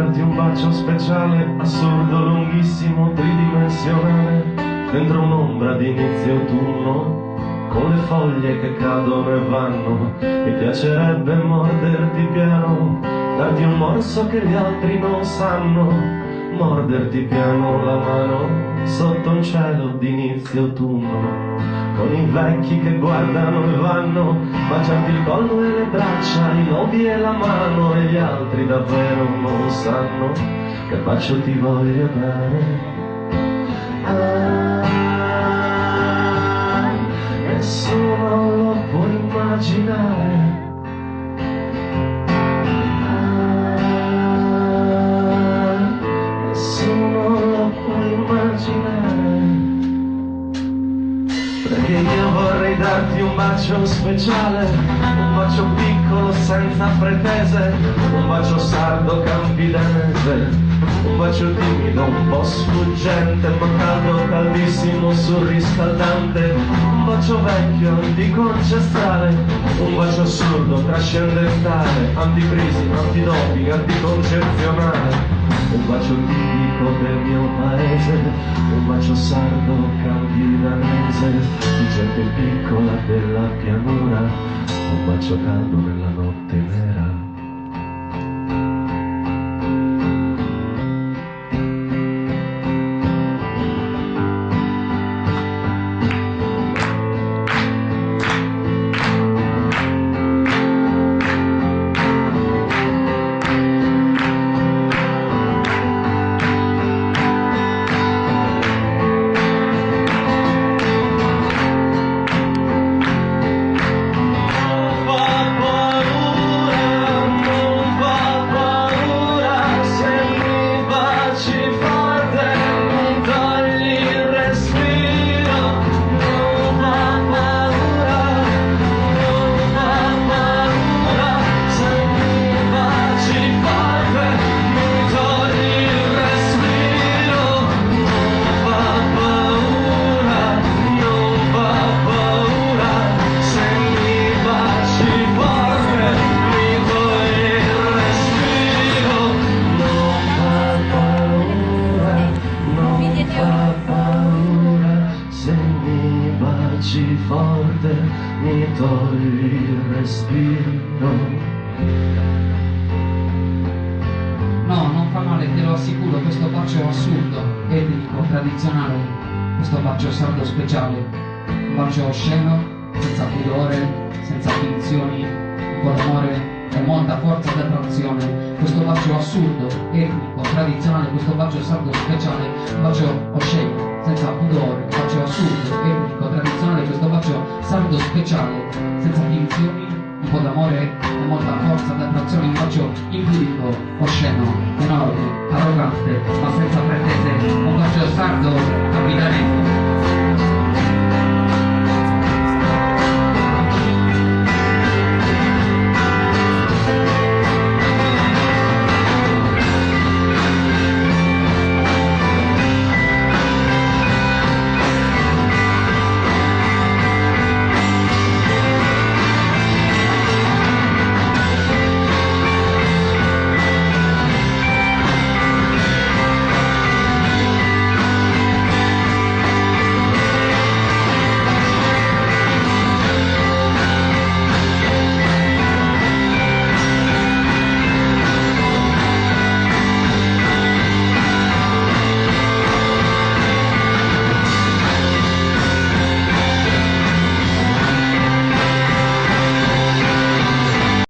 darti un bacio speciale, assurdo, lunghissimo, tridimensionale, dentro un'ombra di inizio autunno, con le foglie che cadono e vanno. Mi piacerebbe morderti piano, darti un morso che gli altri non sanno, morderti piano la mano, sotto un cielo d'inizio autunno, con i vecchi che guardano e vanno, baciarti il collo e le braccia, i lobi e la mano, e gli altri davvero non sanno che bacio ti voglio dare. Nessuno lo può immaginare. Nessuno lo può immaginare. Perché io vorrei darti un bacio speciale, un bacio piccolo senza pretese, un bacio sardo campidanese, un bacio timido, un po' sfuggente, ma caldo, caldissimo, surriscaldante, un bacio vecchio, antico, ancestrale, un bacio assurdo, trascendentale, anticrisi, antidoping, anticoncezionale, un bacio tipico del mio paese, un bacio sardo, campidanese, di gente piccola della pianura, un bacio caldo nella notte nera. Forte mi togli il respiro. No, non fa male, te lo assicuro, questo bacio assurdo, etnico, tradizionale, questo bacio sardo speciale, un bacio osceno, senza pudore, senza finzioni, un po' d'amore e molta forza d'attrazione, questo bacio assurdo, etnico, tradizionale, questo bacio sardo speciale, un bacio osceno, senza pudore, un bacio assurdo, etnico, tradizionale, questo bacio sardo speciale, senza finzioni, un po' d'amore e molta forza d'attrazione, un bacio impurico, osceno, enorme, arrogante, ma senza pretese, un bacio sardo, capitanese.